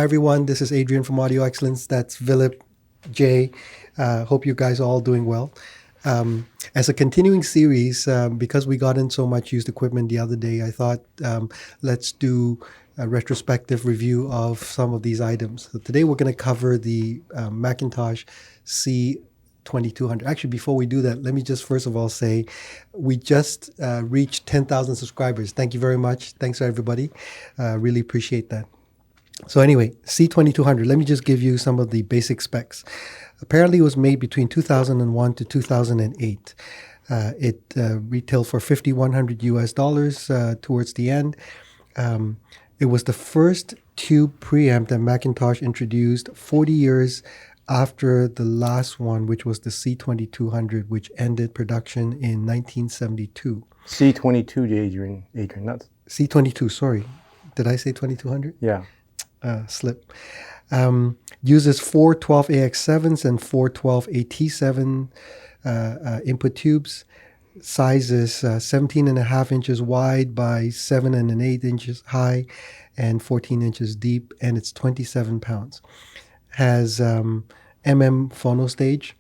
Hi everyone, this is Adrian from Audio Excellence. That's Philip, Jay. Hope you guys are all doing well. As a continuing series, because we got in so much used equipment the other day, I thought let's do a retrospective review of some of these items. So today we're going to cover the McIntosh C2200. Actually, before we do that, let me just first of all say we just reached 10,000 subscribers. Thank you very much. Thanks to everybody. Really appreciate that. So anyway, C2200, let me just give you some of the basic specs. Apparently it was made between 2001 to 2008. It retailed for $5,100 US towards the end. It was the first tube preamp that McIntosh introduced 40 years after the last one, which was the C2200, which ended production in 1972. C22, Adrian, not C22, sorry. Did I say 2200? Yeah. Slip. Uses four 12AX7s and four 12AT7 input tubes. Size is 17.5 inches wide by 7.8 inches high and 14 inches deep, and it's 27 pounds. Has phono stage.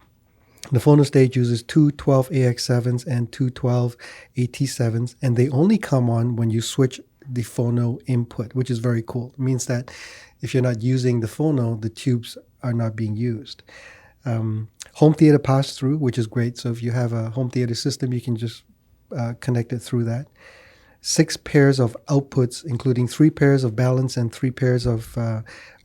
The phono stage uses two 12AX7s and two 12AT7s, and they only come on when you switch the phono input, which is very cool. It means that if you're not using the phono, the tubes are not being used. Home theater pass-through, which is great. So if you have a home theater system, you can just connect it through that. 6 pairs of outputs, including 3 pairs of balance and 3 pairs of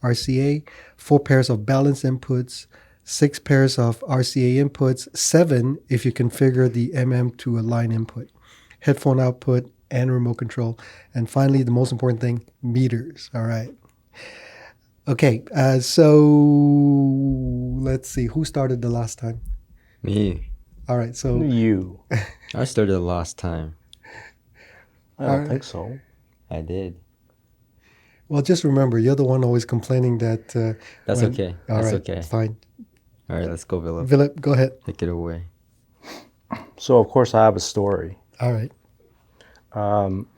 RCA, 4 pairs of balance inputs, 6 pairs of RCA inputs, 7 if you configure the to a line input, headphone output, and remote control. And finally, the most important thing, meters. All right. Okay, so let's see. Who started the last time? Me. All right, so... You. I started the last time. I don't think so. I did. Well, just remember, you're the one always complaining that... That's okay. That's okay. Fine. All right, let's go, Philip. Philip, go ahead. Take it away. So, of course, I have a story. All right.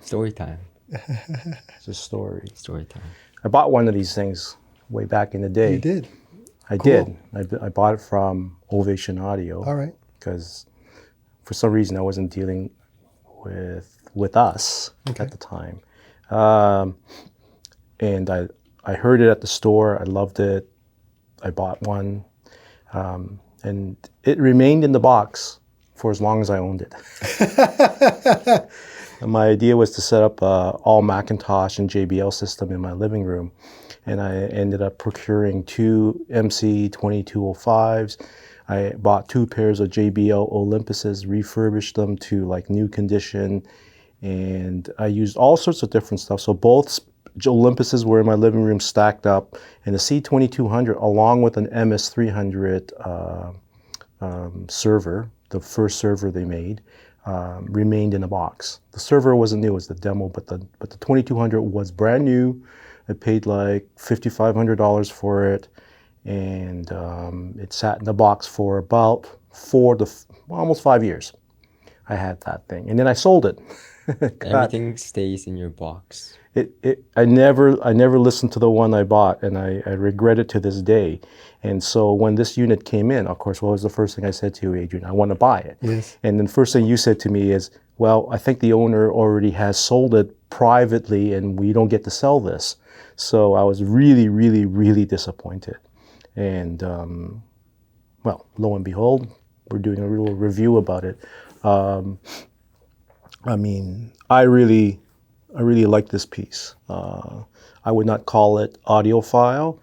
Story time. It's a story. Story time. I bought one of these things way back in the day. You did? I Cool. did. I bought it from Ovation Audio. All right. Because for some reason I wasn't dealing with us Okay. at the time. And I heard it at the store. I loved it. I bought one. And it remained in the box for as long as I owned it. And my idea was to set up a all McIntosh and JBL system in my living room. And I ended up procuring 2 MC2205s. I bought 2 pairs of JBL Olympuses, refurbished them to like new condition. And I used all sorts of different stuff. So both Olympuses were in my living room stacked up. And the C2200, along with an MS300 server, the first server they made, remained in the box. The server wasn't new, it was the demo, but the 2200 was brand new. I paid like $5,500 for it, and it sat in the box for about almost 5 years. I had that thing, and then I sold it. Everything stays in your box. I never listened to the one I bought, and I regret it to this day. And so when this unit came in, of course, what was the first thing I said to you, Adrian? I want to buy it. Yes. And then the first thing you said to me is, well, I think the owner already has sold it privately, and we don't get to sell this. So I was really, really, really disappointed. And well, lo and behold, we're doing a little review about it. I mean, I really like this piece. I would not call it audiophile.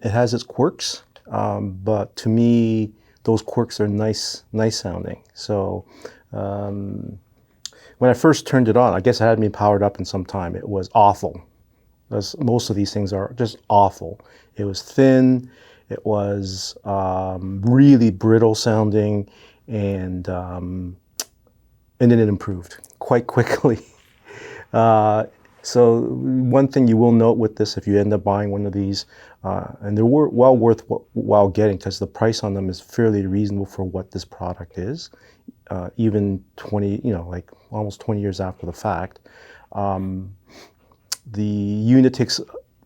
It has its quirks, but to me, those quirks are nice sounding. So when I first turned it on, I guess it hadn't been powered up in some time. It was awful. As most of these things are just awful. It was thin. It was really brittle sounding, and then it improved quite quickly. So one thing you will note with this, if you end up buying one of these, and they're well worthwhile getting, because the price on them is fairly reasonable for what this product is, even 20, like almost 20 years after the fact. The unit takes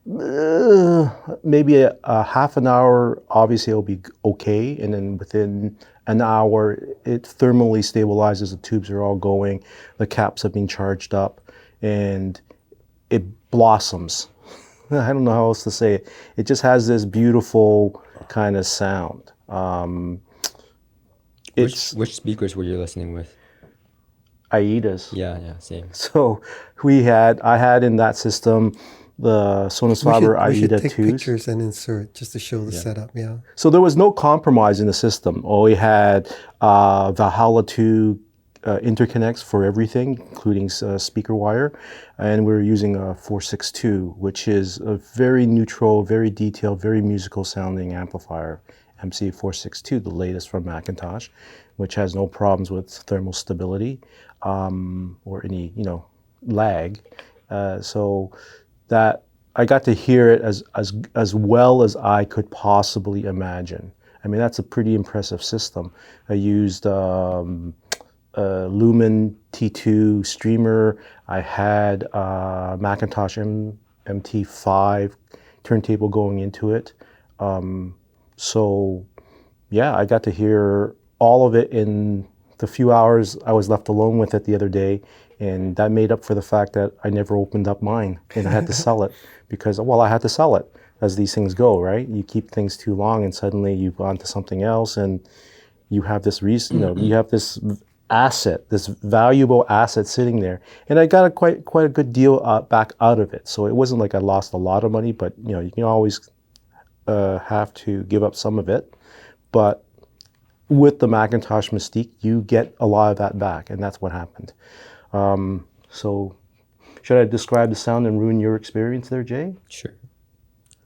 maybe a half an hour, obviously it'll be okay, and then within an hour it thermally stabilizes. The tubes are all going, the caps have been charged up, and it blossoms. I don't know how else to say it. It just has this beautiful kind of sound. Which speakers were you listening with? AIDAs. Yeah, same. So I had in that system the Sonus Faber We should AIDA take 2s. pictures and insert just to show the setup. Yeah. So there was no compromise in the system. We had Valhalla 2 interconnects for everything, including speaker wire, and we were using a 462, which is a very neutral, very detailed, very musical sounding amplifier. MC462, the latest from McIntosh, which has no problems with thermal stability or any lag. So that I got to hear it as well as I could possibly imagine. I mean, that's a pretty impressive system. I used Lumen T2 streamer. I had McIntosh MT5 turntable going into it. So yeah, I got to hear all of it in the few hours I was left alone with it the other day, and that made up for the fact that I never opened up mine and I had to sell it because, well, I had to sell it, as these things go, right? You keep things too long and suddenly you've gone to something else, and you have this you have this asset, this valuable asset sitting there, and I got quite a good deal back out of it. So it wasn't like I lost a lot of money, but you can always have to give up some of it. But with the McIntosh Mystique, you get a lot of that back, and that's what happened. So should I describe the sound and ruin your experience there, Jay? Sure.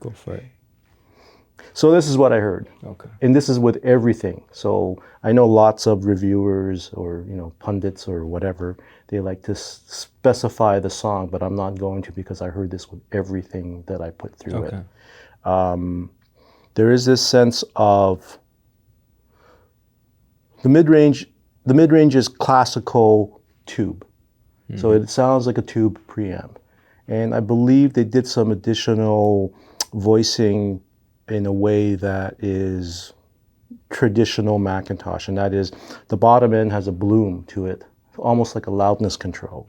Go for it. So this is what I heard. Okay. And this is with everything. So I know lots of reviewers or pundits or whatever, they like to specify the song, but I'm not going to, because I heard this with everything that I put through it. There is this sense of the mid-range. The mid-range is classical tube. Mm-hmm. So it sounds like a tube preamp. And I believe they did some additional voicing in a way that is traditional McIntosh, and that is the bottom end has a bloom to it, almost like a loudness control,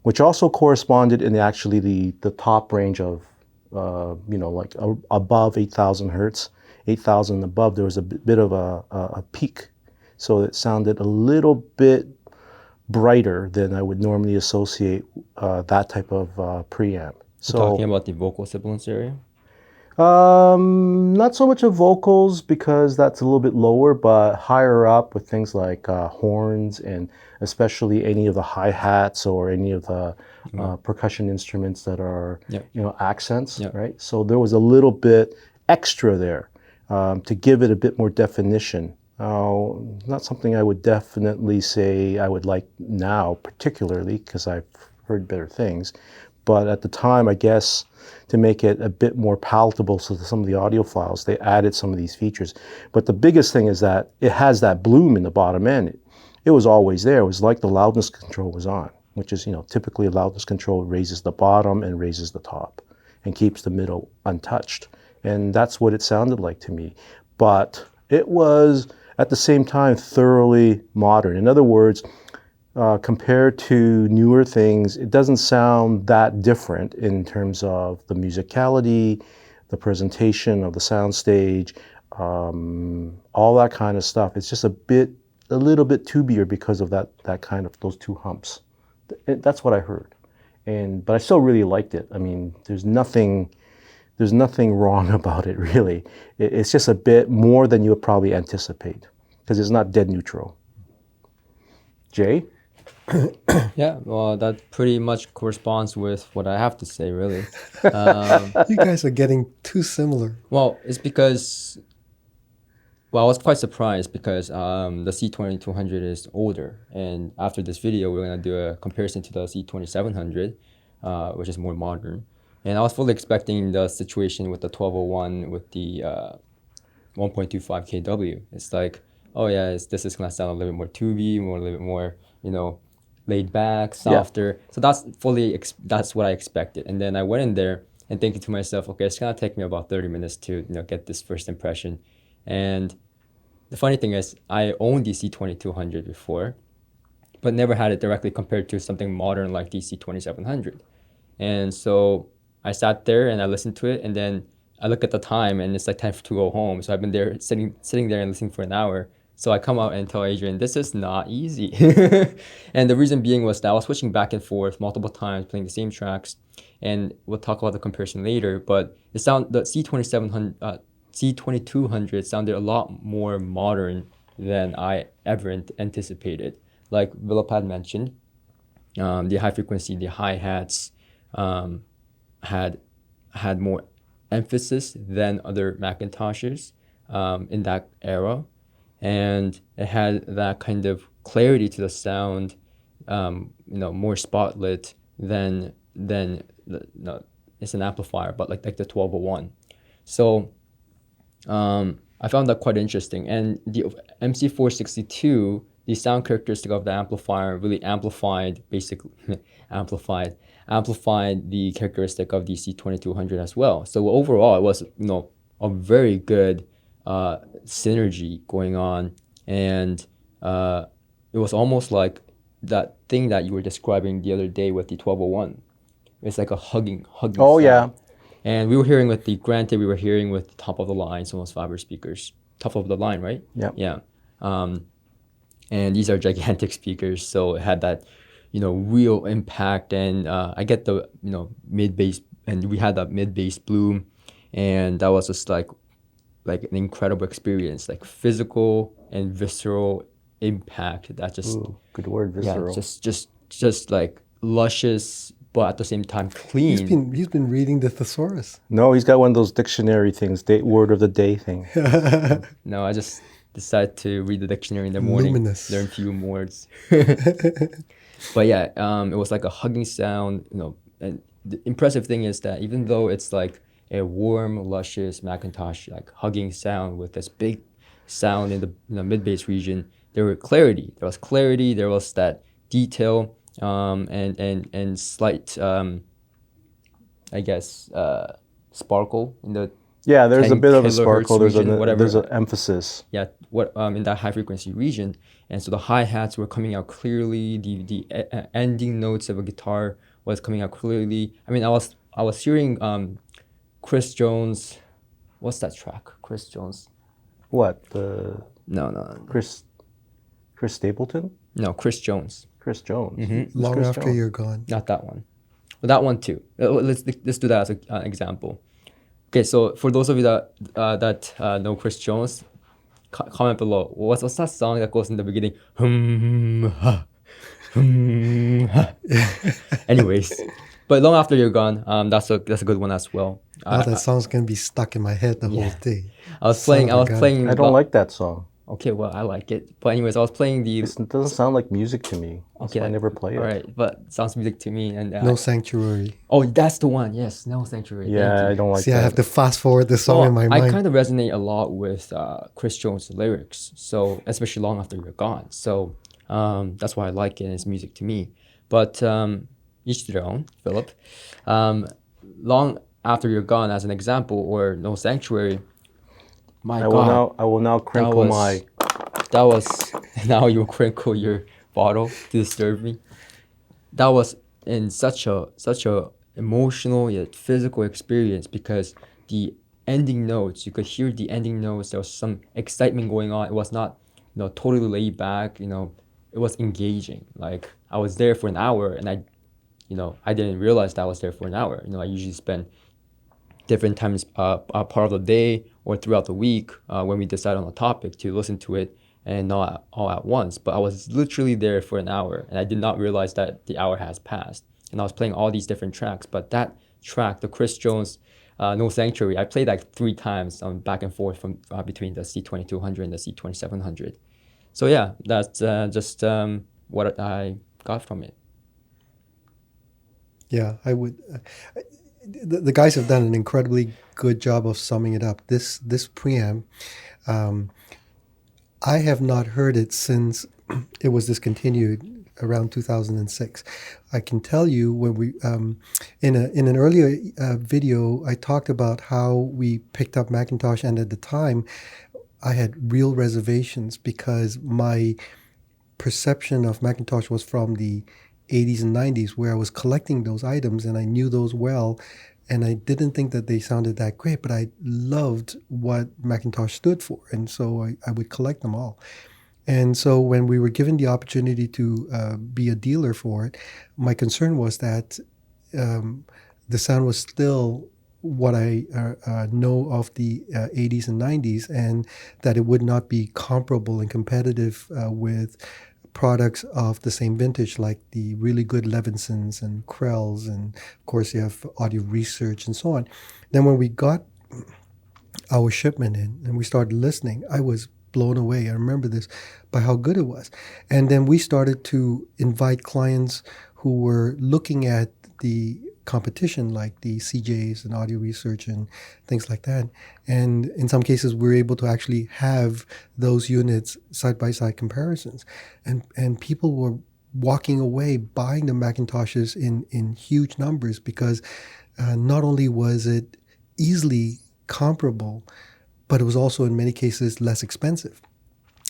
which also corresponded in the top range of like above 8,000 hertz, 8,000 above. There was a bit of a peak, so it sounded a little bit brighter than I would normally associate that type of preamp. So talking about the vocal sibilance area? Not so much of vocals, because that's a little bit lower, but higher up with things like horns, and especially any of the hi-hats or any of the percussion instruments that are accents, right? So there was a little bit extra there to give it a bit more definition. Not something I would definitely say I would like now, particularly because I've heard better things. But at the time, I guess, to make it a bit more palatable to some of the audiophiles, they added some of these features. But the biggest thing is that it has that bloom in the bottom end. It was always there. It was like the loudness control was on, which is, typically loudness control raises the bottom and raises the top and keeps the middle untouched. And that's what it sounded like to me. But it was, at the same time, thoroughly modern. In other words, compared to newer things, it doesn't sound that different in terms of the musicality, the presentation of the soundstage, all that kind of stuff. It's just a little bit tubier because of that kind of those two humps. That's what I heard, but I still really liked it. I mean, there's nothing wrong about it, really. It's just a bit more than you would probably anticipate, because it's not dead neutral. Jay? Yeah, well, that pretty much corresponds with what I have to say, really. You guys are getting too similar. Well, it's because, I was quite surprised because the C2200 is older, and after this video, we're going to do a comparison to the C2700, which is more modern. And I was fully expecting the situation with the 1201 with the 1.25 kW. It's like, oh yeah, this is going to sound a little bit more tubey, a little bit more, laid back, softer. Yeah. So that's what I expected. And then I went in there, and thinking to myself, okay, it's gonna take me about 30 minutes to get this first impression. And the funny thing is, I owned the C2200 before, but never had it directly compared to something modern like the C2700. And so I sat there and I listened to it, and then I look at the time and it's like time to go home. So I've been there sitting there and listening for an hour. So I come out and tell Adrian, this is not easy. And the reason being was that I was switching back and forth multiple times, playing the same tracks. And we'll talk about the comparison later. But the C2200 sounded a lot more modern than I ever anticipated. Like Philip had mentioned, the high frequency, the hi-hats had more emphasis than other McIntoshes in that era. And it had that kind of clarity to the sound, more spotlit than it's an amplifier, but like the 1201. So I found that quite interesting. And the MC462, the sound characteristic of the amplifier really amplified the characteristic of the C2200 as well. So overall, it was a very good synergy going on, and it was almost like that thing that you were describing the other day with the 1201. It's like a hugging. Oh sound. yeah. And we were hearing with the top of the line Sonus faber speakers, top of the line, right? Yeah. Yeah. And these are gigantic speakers, so it had that real impact. And I get the mid bass, and we had that mid bass bloom, and that was just like an incredible experience, like physical and visceral impact. That just good word, visceral. Yeah, just like luscious, but at the same time clean. He's been reading the thesaurus. No, he's got one of those dictionary things, word of the day thing. No, I just decided to read the dictionary in the morning. Luminous. Learn a few words. But yeah, it was like a hugging sound, and the impressive thing is that even though it's like a warm, luscious McIntosh like hugging sound with this big sound in the mid bass region, there was clarity. There was that detail, and slight, I guess, sparkle in the. Yeah, there's a bit of a kilohertz sparkle. region, There's an emphasis. Yeah, in that high frequency region, and so the hi-hats were coming out clearly. The ending notes of a guitar was coming out clearly. I mean, I was hearing Chris Jones. What's that track? Chris Jones. What? No. Chris Stapleton? No, Chris Jones. Chris Jones. Mm-hmm. Long Chris After Jones? You're Gone. Not that one. But that one too. Let's do that as an example. Okay, so for those of you that know Chris Jones, comment below. What's that song that goes in the beginning? Anyways, but Long After You're Gone, that's a good one as well. That song's gonna be stuck in my head the whole day. I was playing. I don't like that song. Okay, well, I like it. But anyways, I was playing the. It doesn't sound like music to me. That's why I never play it. All right, but it sounds music to me. And No Sanctuary. Oh, that's the one. Yes, No Sanctuary. Yeah, I don't like See, that. I have to fast forward the song in my mind. I kind of resonate a lot with Chris Jones' lyrics, so especially Long After You're Gone. So that's why I like it. It's music to me. But each to their own, Philip. Long After You're Gone, as an example, or No Sanctuary. I will now crinkle my. That was now you crinkle your bottle to disturb me. That was in such a emotional yet physical experience, because the ending notes, you could hear the ending notes. There was some excitement going on. It was not totally laid back. It was engaging. Like I was there for an hour, and I didn't realize that I was there for an hour. I usually spend different times part of the day or throughout the week when we decide on a topic to listen to it, and not all at once. But I was literally there for an hour, and I did not realize that the hour has passed. And I was playing all these different tracks, but that track, the Chris Jones No Sanctuary, I played like 3 times back and forth from between the C2200 and the C2700. So yeah, that's just what I got from it. Yeah, I would. The guys have done an incredibly good job of summing it up. This preamp, I have not heard it since it was discontinued around 2006. I can tell you when we in an earlier video I talked about how we picked up McIntosh, and at the time I had real reservations because my perception of McIntosh was from the 80s and 90s, where I was collecting those items and I knew those well, and I didn't think that they sounded that great, but I loved what McIntosh stood for, and so I would collect them all. And so when we were given the opportunity to be a dealer for it, my concern was that the sound was still what I know of the 80s and 90s, and that it would not be comparable and competitive with products of the same vintage, like the really good Levinsons and Krells, and of course you have Audio Research and so on. Then when we got our shipment in and we started listening, I was blown away. I remember this by how good it was. And then we started to invite clients who were looking at the competition, like the CJs and Audio Research and things like that. And in some cases, we were able to actually have those units side-by-side comparisons. And people were walking away buying the McIntoshes in huge numbers because not only was it easily comparable, but it was also in many cases less expensive.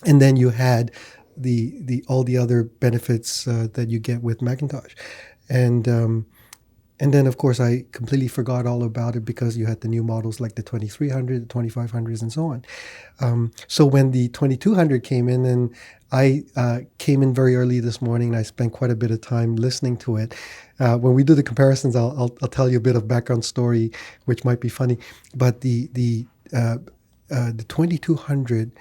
And then you had the all the other benefits that you get with McIntosh. And then, of course, I completely forgot all about it because you had the new models like the 2300, the 2500s, and so on. So when the 2200 came in, and I came in very early this morning, and I spent quite a bit of time listening to it. When we do the comparisons, I'll tell you a bit of background story, which might be funny. But the 2200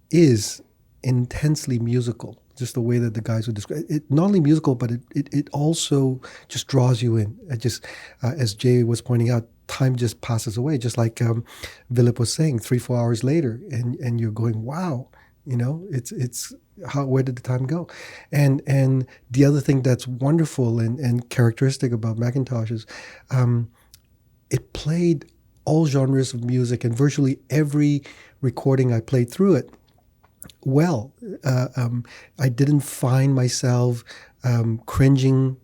is intensely musical. Just the way that the guys would describe it, not only musical, but it also just draws you in. It just, as Jay was pointing out, time just passes away. Just like Philip was saying, 3-4 hours later, and you're going, wow, it's where did the time go? And the other thing that's wonderful and characteristic about McIntosh is, it played all genres of music, and virtually every recording I played through it. Well, I didn't find myself cringing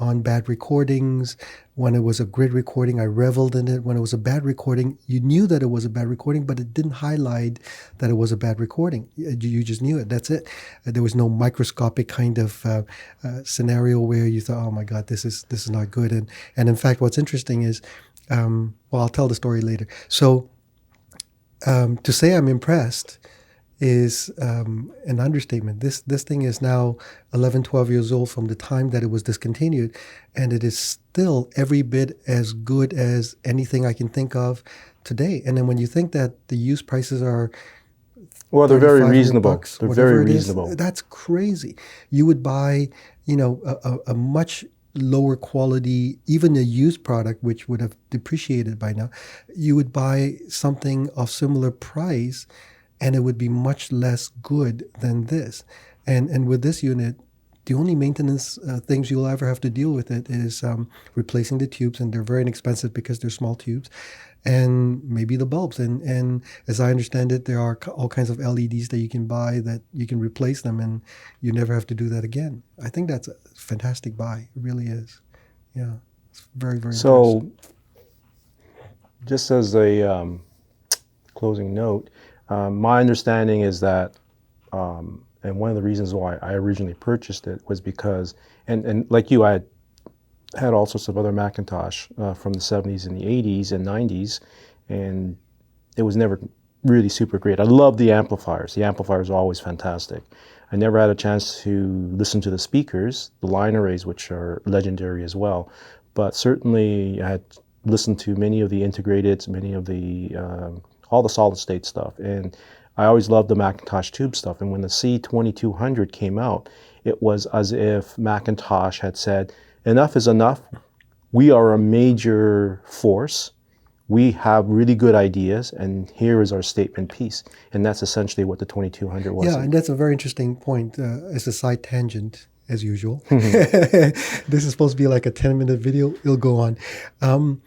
on bad recordings. When it was a great recording, I reveled in it. When it was a bad recording, you knew that it was a bad recording, but it didn't highlight that it was a bad recording. You just knew it. That's it. There was no microscopic kind of scenario where you thought, "Oh my God, this is not good." And in fact, what's interesting is, well, I'll tell the story later. So to say I'm impressed is an understatement. This thing is now 11, 12 years old from the time that it was discontinued, and it is still every bit as good as anything I can think of today. And then when you think that the used prices are, well, they're very reasonable. Bucks, they're very reasonable. That's crazy. You would buy, a much lower quality, even a used product, which would have depreciated by now. You would buy something of similar price, and it would be much less good than this. And with this unit, the only maintenance things you'll ever have to deal with it is replacing the tubes, and they're very inexpensive because they're small tubes, and maybe the bulbs. And as I understand it, there are all kinds of LEDs that you can buy that you can replace them, and you never have to do that again. I think that's a fantastic buy. It really is. Yeah, it's very, very So, impressive. just as a closing note, my understanding is that, and one of the reasons why I originally purchased it was because, and like you, I had all sorts of other Macintosh from the 70s and the 80s and 90s, and it was never really super great. I love the amplifiers. The amplifiers are always fantastic. I never had a chance to listen to the speakers, the luminaries, which are legendary as well, but certainly I had listened to many of the integrateds, many of the all the solid state stuff, and I always loved the Macintosh tube stuff. And when the C2200 came out, it was as if Macintosh had said, enough is enough. We are a major force. We have really good ideas, and here is our statement piece. And that's essentially what the 2200 was. Yeah, and that's a very interesting point. As a side tangent, as usual. This is supposed to be like a 10-minute video. It'll go on.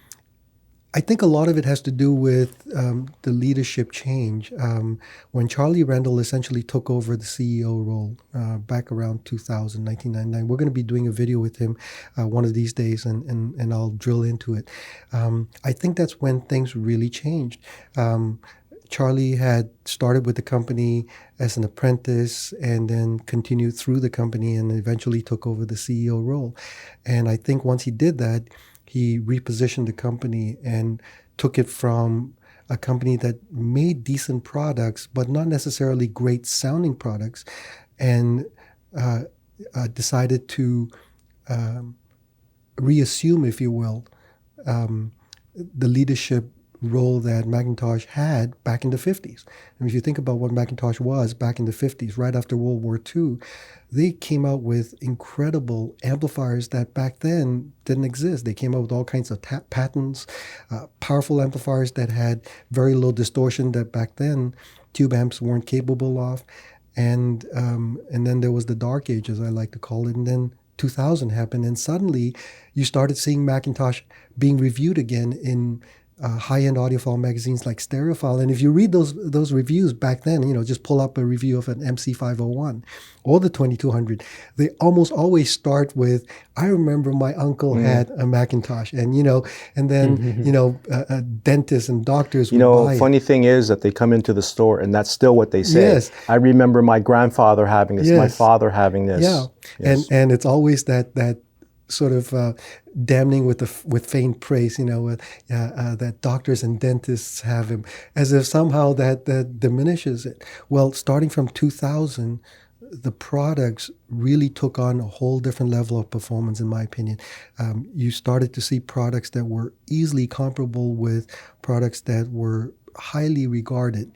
I think a lot of it has to do with the leadership change. When Charlie Randall essentially took over the CEO role back around 2000, 1999, we're going to be doing a video with him one of these days, and I'll drill into it. I think that's when things really changed. Charlie had started with the company as an apprentice and then continued through the company and eventually took over the CEO role. And I think once he did that, he repositioned the company and took it from a company that made decent products, but not necessarily great sounding products, and decided to reassume, if you will, the leadership role that McIntosh had back in the 50s. I mean, if you think about what McIntosh was back in the 50s, right after World War II, they came out with incredible amplifiers that back then didn't exist. They came out with all kinds of patents, powerful amplifiers that had very low distortion that back then tube amps weren't capable of. And then there was the dark age, as I like to call it, and then 2000 happened, and suddenly you started seeing McIntosh being reviewed again in high-end audiophile magazines like Stereophile. And if you read those reviews back then, just pull up a review of an MC501 or the 2200, they almost always start with, I remember my uncle had a McIntosh, and then, dentists and doctors would buy it. Funny thing is that they come into the store and that's still what they say. Yes. I remember my grandfather having this, Yes. my father having this. Yeah. Yes. And it's always that sort of damning with faint praise, that doctors and dentists have him, as if somehow that diminishes it. Well, starting from 2000, the products really took on a whole different level of performance, in my opinion. You started to see products that were easily comparable with products that were highly regarded,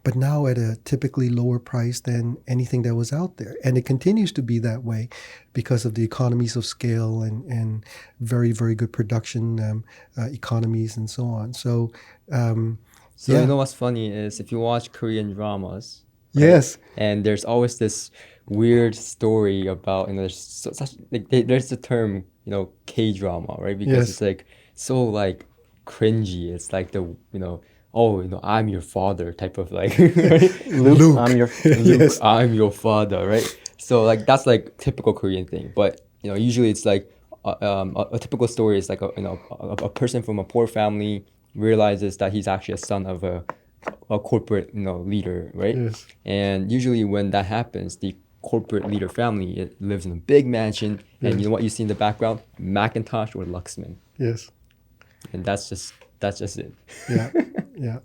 but now at a typically lower price than anything that was out there. And it continues to be that way because of the economies of scale and very, very good production economies and so on. So, You know what's funny is if you watch Korean dramas, right? Yes. And there's always this weird story about, there's the term, K-drama, right? Because Yes. it's so cringy. It's like I'm your father type of right? Luke, I'm your Luke, I'm your father, right? So that's typical Korean thing. But usually it's a typical story is a person from a poor family realizes that he's actually a son of a corporate leader, right? Yes. And usually when that happens, the corporate leader family, it lives in a big mansion, and you know what you see in the background? McIntosh or Luxman. Yes. And that's just it. Yeah.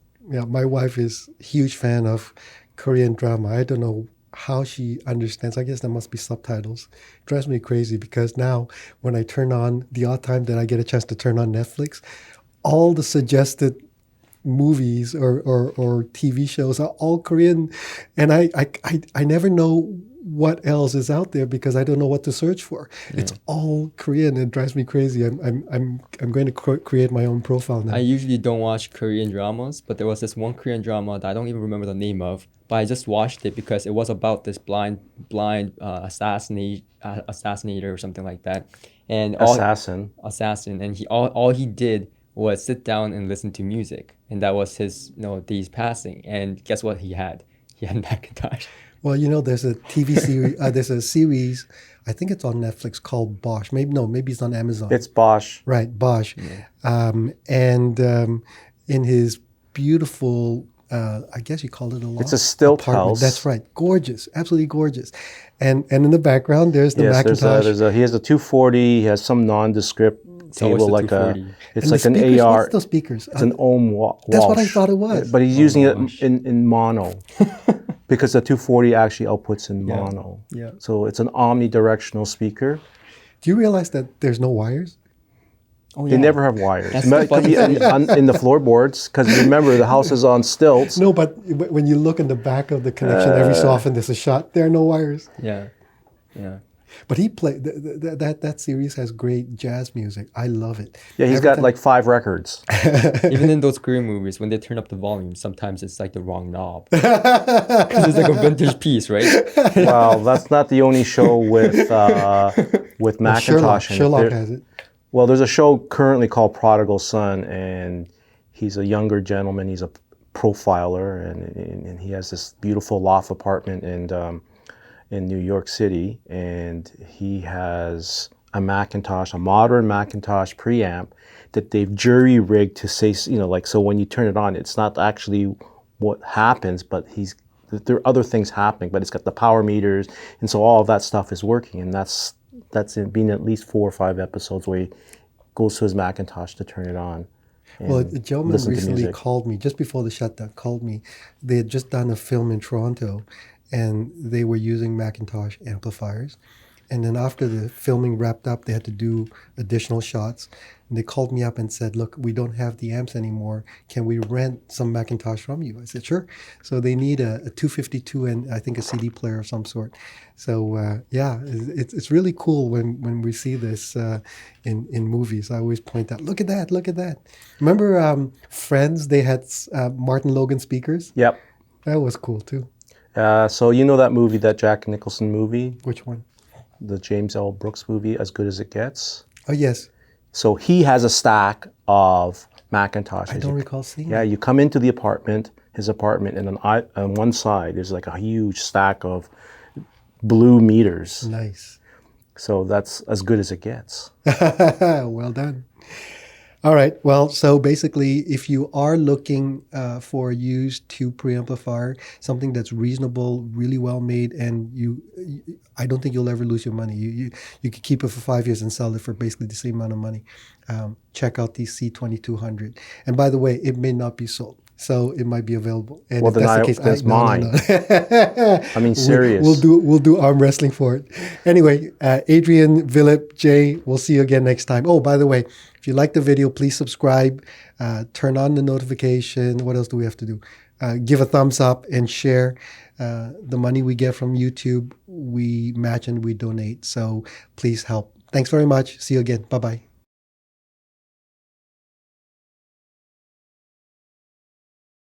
My wife is a huge fan of Korean drama. I don't know how she understands. I guess there must be subtitles. It drives me crazy because now when I turn on, the odd time that I get a chance to turn on Netflix, all the suggested movies or TV shows are all Korean, and I never know what else is out there because I don't know what to search for. Yeah. It's all Korean. It drives me crazy. I'm going to create my own profile now. I usually don't watch Korean dramas, but there was this one Korean drama that I don't even remember the name of, but I just watched it because it was about this blind assassinator or something like that. And assassin, and all he did was sit down and listen to music, and that was his days passing. And guess what he had? He had McIntosh. Well, there's a TV series. There's a series. I think it's on Netflix called Bosch. Maybe it's on Amazon. It's Bosch. Right, Bosch. Yeah. In his beautiful, I guess you call it a loft. It's a stilt apartment. house. That's right, gorgeous, absolutely gorgeous. And in the background, there's the McIntosh. He has a 240. He has some nondescript table it's like an speakers, AR. What's those speakers? It's an ohm Walsh. That's what I thought it was. But he's using it in mono. Because the 240 actually outputs in mono. Yeah. So it's an omnidirectional speaker. Do you realize that there's no wires? Oh, yeah. They never have wires. It could be in the floorboards, because remember, the house is on stilts. No, but when you look in the back of the connection, every so often there's a shot. There are no wires. Yeah. But he played that series has great jazz music. I love it. Yeah, he's got 5 records. Even in those Korean movies, when they turn up the volume, sometimes it's the wrong knob because it's a vintage piece, right? Well, that's not the only show with McIntosh. Sherlock has it. Well, there's a show currently called Prodigal Son, and he's a younger gentleman. He's a profiler, and he has this beautiful loft apartment in New York City, and he has a McIntosh, a modern McIntosh preamp that they've jury rigged to say, like, so when you turn it on, it's not actually what happens, but there are other things happening, but it's got the power meters, and so all of that stuff is working, and that's been at least 4 or 5 episodes where he goes to his Macintosh to turn it on. Well, a gentleman recently called me, just before the shutdown, called me. They had just done a film in Toronto, and they were using Macintosh amplifiers. And then after the filming wrapped up, they had to do additional shots. And they called me up and said, look, we don't have the amps anymore. Can we rent some Macintosh from you? I said, sure. So they need a 252 and I think a CD player of some sort. So yeah, it's really cool when we see this in movies. I always point out, look at that, look at that. Remember Friends? They had Martin Logan speakers? Yep. That was cool too. So you know that movie, that Jack Nicholson movie? Which one? The James L. Brooks movie, As Good as It Gets. Oh, yes. So he has a stack of Macintosh. I don't recall seeing Yeah, you come into the apartment, his apartment, and on one side, there's like a huge stack of blue meters. Nice. So that's as good as it gets. Well done. All right. Well, so basically, if you are looking for a used tube preamplifier, something that's reasonable, really well made, and I don't think you'll ever lose your money. You could keep it for 5 years and sell it for basically the same amount of money. Check out the C2200. And by the way, it may not be sold, so it might be available. And well, if that's the case, that's mine. No. I mean, serious. We'll do arm wrestling for it. Anyway, Adrian, Philip, Jay, we'll see you again next time. Oh, by the way, if you like the video, please subscribe, turn on the notification. What else do we have to do? Give a thumbs up and share. The money we get from YouTube, we match and we donate. So please help. Thanks very much. See you again. Bye-bye.